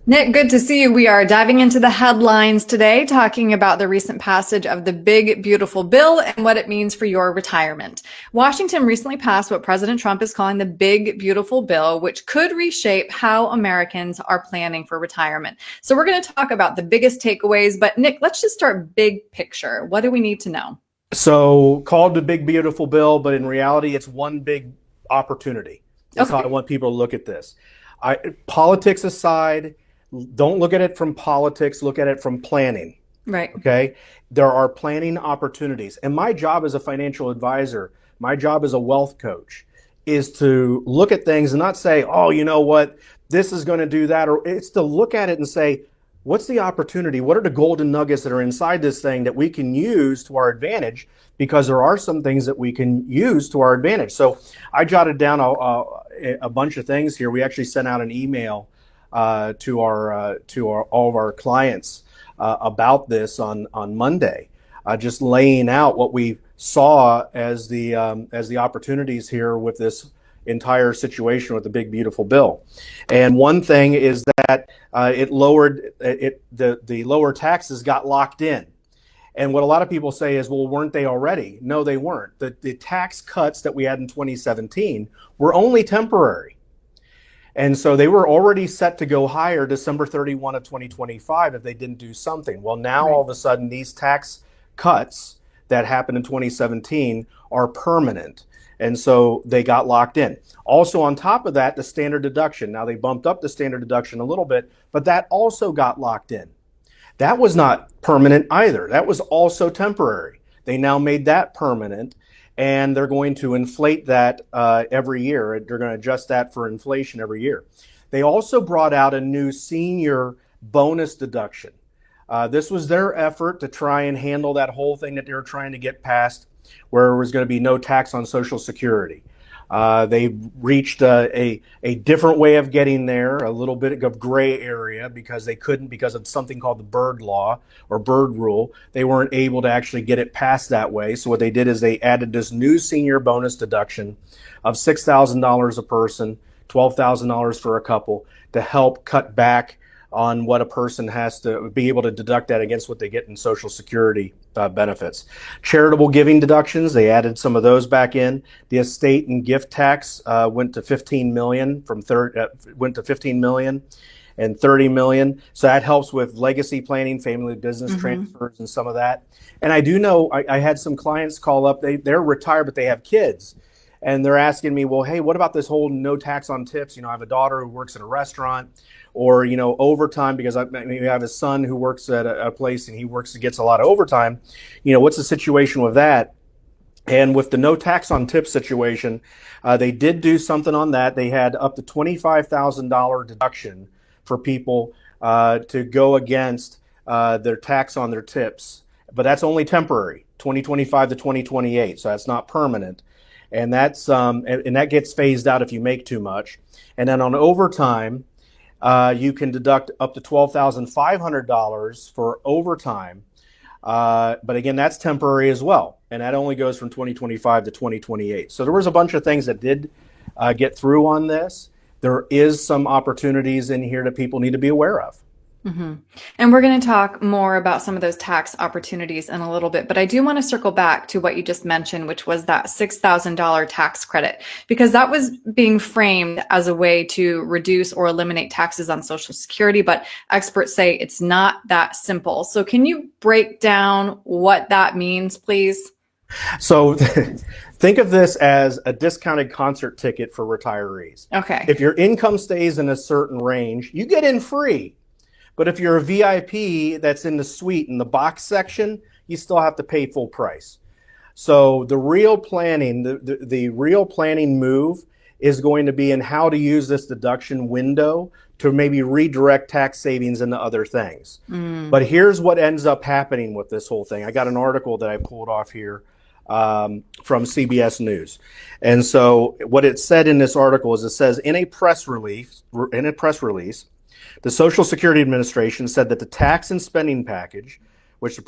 Nick, good to see you. We are diving into the headlines today, talking about the recent passage of the Big Beautiful Bill and what it means for your retirement. Washington recently passed what President Trump is calling the Big Beautiful Bill, which could reshape how Americans are planning for retirement. So we're going to talk about the biggest takeaways, but Nick, let's just start big picture. What do we need to know? So called the Big Beautiful Bill, but in reality, it's one big opportunity. That's how I Okay. want people to look at this. Politics aside, don't look at it from politics, look at it from planning. Right. Okay. There are planning opportunities. And my job as a financial advisor, my job as a wealth coach is to look at things and not say, oh, you know what, this is going to do that. Or it's to look at it and say, what's the opportunity? What are the golden nuggets that are inside this thing that we can use to our advantage? Because there are some things that we can use to our advantage. So I jotted down a bunch of things here. We actually sent out an email to all of our clients about this on Monday, just laying out what we saw as the opportunities here with this entire situation with the Big Beautiful Bill. And one thing is that it lowered the lower taxes got locked in. And what a lot of people say is, well, weren't they already? No, they weren't. The tax cuts that we had in 2017 were only temporary. And so they were already set to go higher December 31 of 2025 if they didn't do something. Well, now all Right. of a sudden, these tax cuts that happened in 2017 are permanent. And so they got locked in. Also, on top of that, the standard deduction. Now they bumped up the standard deduction a little bit, but that also got locked in. That was not permanent either. That was also temporary. They now made that permanent, and they're going to inflate that every year. They're going to adjust that for inflation every year. They also brought out a new senior bonus deduction. This was their effort to try and handle that whole thing that they were trying to get past, where there was going to be no tax on Social Security. They reached a different way of getting there, a little bit of gray area because they couldn't, because of something called the Bird Law or Bird Rule. They weren't able to actually get it passed that way. So what they did is they added this new senior bonus deduction of $6,000 a person, $12,000 for a couple, to help cut back on what a person has to be able to deduct that against what they get in Social Security benefits. Charitable giving deductions, they added some of those back in. The estate and gift tax went to 15 million went to 15 million and 30 million. So that helps with legacy planning, family business transfers, and some of that. And I do know I had some clients call up. They're retired, but they have kids. And they're asking me, well, hey, what about this whole no tax on tips? You know, I have a daughter who works in a restaurant, or, you know, overtime, because I have a son who works at a place and he gets a lot of overtime. You know, what's the situation with that? And with the no tax on tips situation, they did do something on that. They had up to $25,000 deduction for people to go against their tax on their tips. But that's only temporary, 2025 to 2028. So that's not permanent. And that's and that gets phased out if you make too much. And then on overtime, you can deduct up to $12,500 for overtime. But again, that's temporary as well. And that only goes from 2025 to 2028. So there was a bunch of things that did get through on this. There is some opportunities in here that people need to be aware of. And we're going to talk more about some of those tax opportunities in a little bit, but I do want to circle back to what you just mentioned, which was that $6,000 tax credit, because that was being framed as a way to reduce or eliminate taxes on Social Security, but experts say it's not that simple. So can you break down what that means, please? So think of this as a discounted concert ticket for retirees. Okay. If your income stays in a certain range, you get in free. But if you're a VIP that's in the suite in the box section, you still have to pay full price. So the real planning, the real planning move is going to be in how to use this deduction window to maybe redirect tax savings into other things. But here's what ends up happening with this whole thing. I got an article that I pulled off here from CBS News. And so what it said in this article is, it says in a press release, the Social Security Administration said that the tax and spending package, which the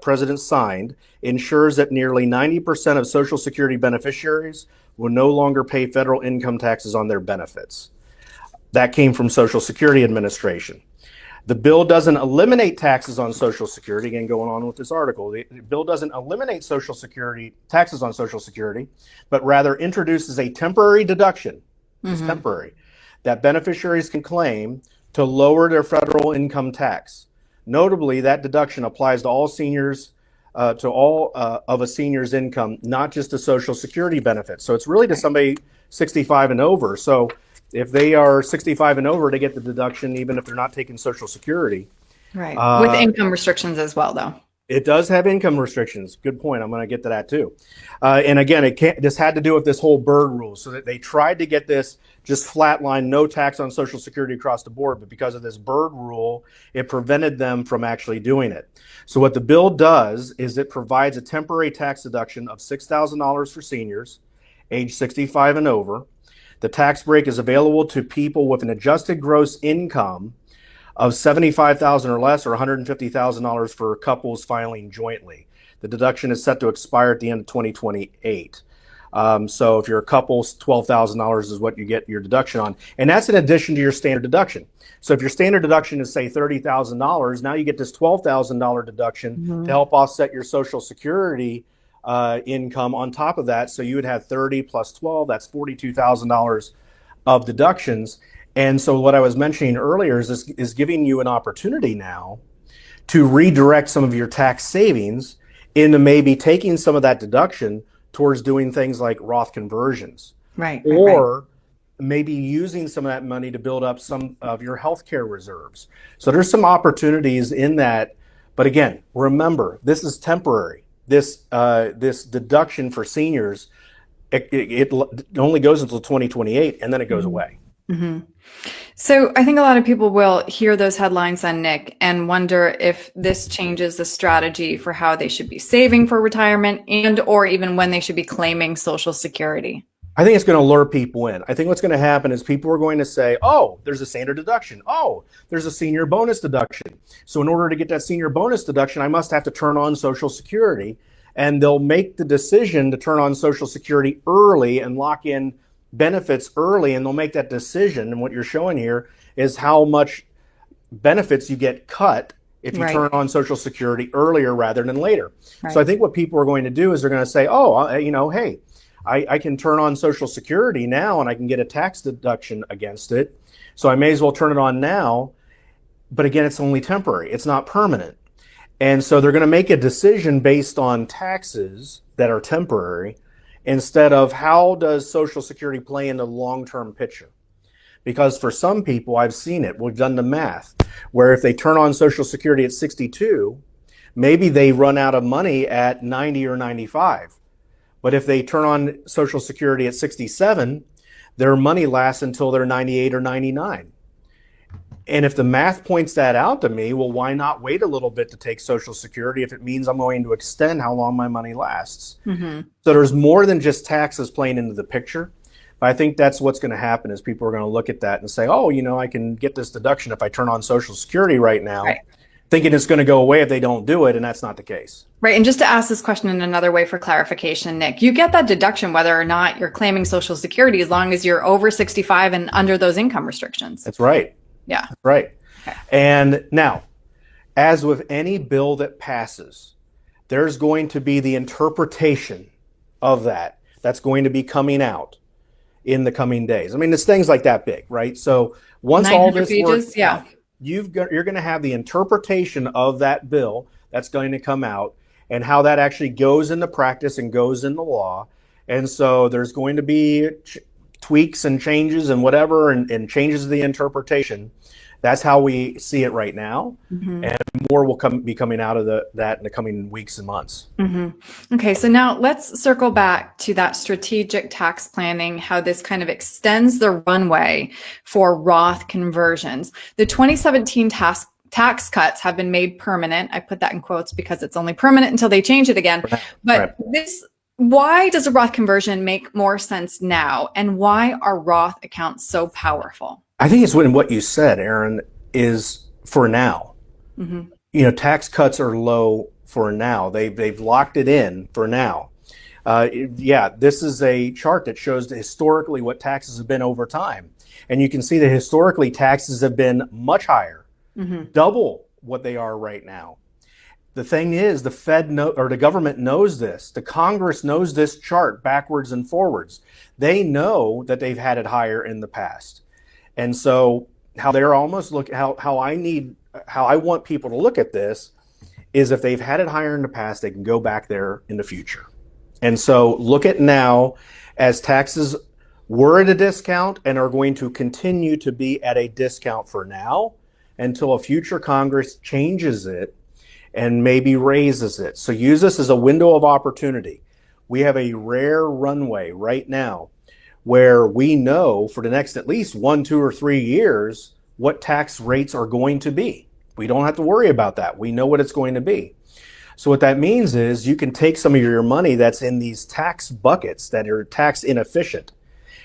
president signed, ensures that nearly 90% of Social Security beneficiaries will no longer pay federal income taxes on their benefits. That came from Social Security Administration. The bill doesn't eliminate taxes on Social Security. Again, going on with this article, the bill doesn't eliminate Social Security taxes on Social Security, but rather introduces a temporary deduction, it's temporary, that beneficiaries can claim to lower their federal income tax. Notably, that deduction applies to all seniors, to all of a senior's income, not just to Social Security benefits. So it's really to somebody 65 and over. So if they are 65 and over, they get the deduction even if they're not taking Social Security. Right. With income restrictions as well, though. It does have income restrictions. Good point. I'm going to get to that too. And again, this had to do with this whole Byrd rule, so that they tried to get this just flatline, no tax on Social Security across the board. But because of this Byrd rule, it prevented them from actually doing it. So what the bill does is it provides a temporary tax deduction of $6,000 for seniors age 65 and over. The tax break is available to people with an adjusted gross income of $75,000 or less, or $150,000 for couples filing jointly. The deduction is set to expire at the end of 2028. So if you're a couple, $12,000 is what you get your deduction on. And that's in addition to your standard deduction. So if your standard deduction is, say, $30,000, now you get this $12,000 deduction to help offset your Social Security income on top of that. So you would have 30 plus 12, that's $42,000 of deductions. And so what I was mentioning earlier is giving you an opportunity now to redirect some of your tax savings into maybe taking some of that deduction towards doing things like Roth conversions. Right. Or maybe using some of that money to build up some of your healthcare reserves. So there's some opportunities in that. But again, remember, this is temporary. This deduction for seniors, it only goes until 2028, and then it goes away. So I think a lot of people will hear those headlines on Nick and wonder if this changes the strategy for how they should be saving for retirement and or even when they should be claiming Social Security. I think it's going to lure people in. I think what's going to happen is people are going to say, oh, there's a standard deduction. Oh, there's a senior bonus deduction. So in order to get that senior bonus deduction, I must have to turn on Social Security. And they'll make the decision to turn on Social Security early and lock in benefits early, and they'll make that decision. And what you're showing here is how much benefits you get cut if you turn on Social Security earlier rather than later. So I think what people are going to do is they're going to say, oh, hey, I can turn on Social Security now and I can get a tax deduction against it. So I may as well turn it on now. But again, it's only temporary. It's not permanent. And so they're going to make a decision based on taxes that are temporary instead of how does Social Security play in the long-term picture. Because for some people, I've seen it, we've done the math, where if they turn on Social Security at 62, maybe they run out of money at 90 or 95. But if they turn on Social Security at 67, their money lasts until they're 98 or 99. And if the math points that out to me, well, why not wait a little bit to take Social Security if it means I'm going to extend how long my money lasts? So there's more than just taxes playing into the picture. But I think that's what's going to happen is people are going to look at that and say, oh, I can get this deduction if I turn on Social Security right now, thinking it's going to go away if they don't do it. And that's not the case. Right. And just to ask this question in another way for clarification, Nick, you get that deduction whether or not you're claiming Social Security as long as you're over 65 and under those income restrictions. That's right. Yeah. Right. Okay. And now, as with any bill that passes, there's going to be the interpretation of that that's going to be coming out in the coming days. I mean, it's things like that big, right? So once all this works out, you're going to have the interpretation of that bill that's going to come out and how that actually goes into practice and goes into law. And so there's going to be tweaks and changes and whatever, and changes the interpretation. That's how we see it right now. And more will be coming out of that in the coming weeks and months. Okay, so now let's circle back to that strategic tax planning, how this kind of extends the runway for Roth conversions. The 2017 tax cuts have been made permanent. I put that in quotes because it's only permanent until they change it again. But why does a Roth conversion make more sense now? And why are Roth accounts so powerful? I think it's what you said, Erin, is for now. Tax cuts are low for now. They've locked it in for now. Yeah, this is a chart that shows historically what taxes have been over time. And you can see that historically taxes have been much higher, double what they are right now. The thing is, the government knows this. The Congress knows this chart backwards and forwards. They know that they've had it higher in the past. And so how they're almost how I want people to look at this is if they've had it higher in the past, they can go back there in the future. And so look at now as taxes were at a discount and are going to continue to be at a discount for now until a future Congress changes it and maybe raises it. So use this as a window of opportunity. We have a rare runway right now where we know for the next at least 1, 2, or 3 years what tax rates are going to be. We don't have to worry about that. We know what it's going to be. So what that means is you can take some of your money that's in these tax buckets that are tax inefficient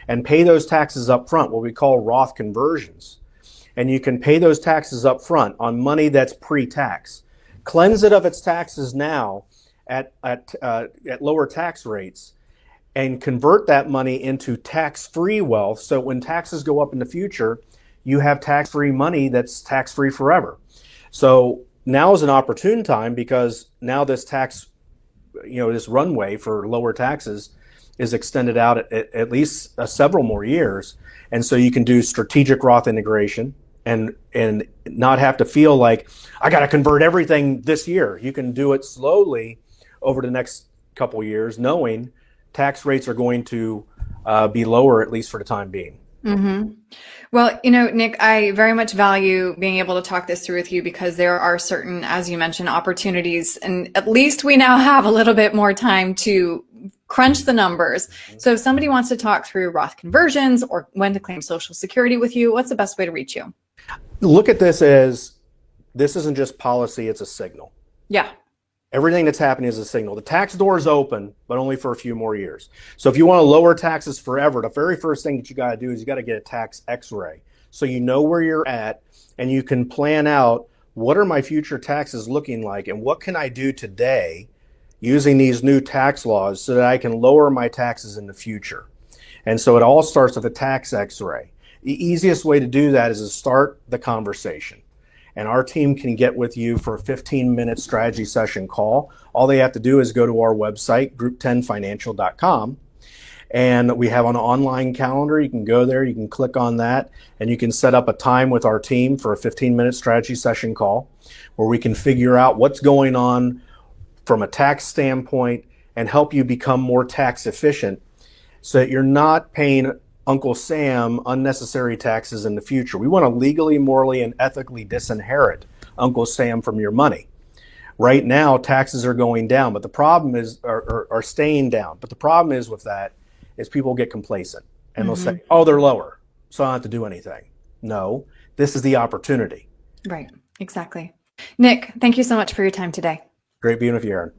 and pay those taxes up front, what we call Roth Conversions. And you can pay those taxes up front on money that's pre-tax. Cleanse it of its taxes now at lower tax rates and convert that money into tax-free wealth. So when taxes go up in the future, you have tax-free money that's tax-free forever. So now is an opportune time because now this this runway for lower taxes is extended out at least several more years. And so you can do strategic Roth integration and not have to feel like I got to convert everything this year. You can do it slowly over the next couple years, knowing tax rates are going to be lower, at least for the time being. Well, Nick, I very much value being able to talk this through with you because there are certain, as you mentioned, opportunities, and at least we now have a little bit more time to crunch the numbers. So if somebody wants to talk through Roth conversions or when to claim Social Security with you, what's the best way to reach you? Look at this as this isn't just policy, it's a signal. Yeah. Everything that's happening is a signal. The tax door is open, but only for a few more years. So if you want to lower taxes forever, the very first thing that you got to do is you got to get a tax x-ray. So you know where you're at and you can plan out what are my future taxes looking like and what can I do today using these new tax laws so that I can lower my taxes in the future. And so it all starts with a tax x-ray. The easiest way to do that is to start the conversation. And our team can get with you for a 15-minute strategy session call. All they have to do is go to our website, group10financial.com. And we have an online calendar. You can go there, you can click on that, and you can set up a time with our team for a 15-minute strategy session call where we can figure out what's going on from a tax standpoint and help you become more tax efficient so that you're not paying Uncle Sam unnecessary taxes in the future. We want to legally, morally, and ethically disinherit Uncle Sam from your money. Right now, taxes are going down, but the problem is, are staying down. But the problem is with that is people get complacent and they'll say, oh, they're lower, so I don't have to do anything. No, this is the opportunity. Right, exactly. Nick, thank you so much for your time today. Great being with you, Erin.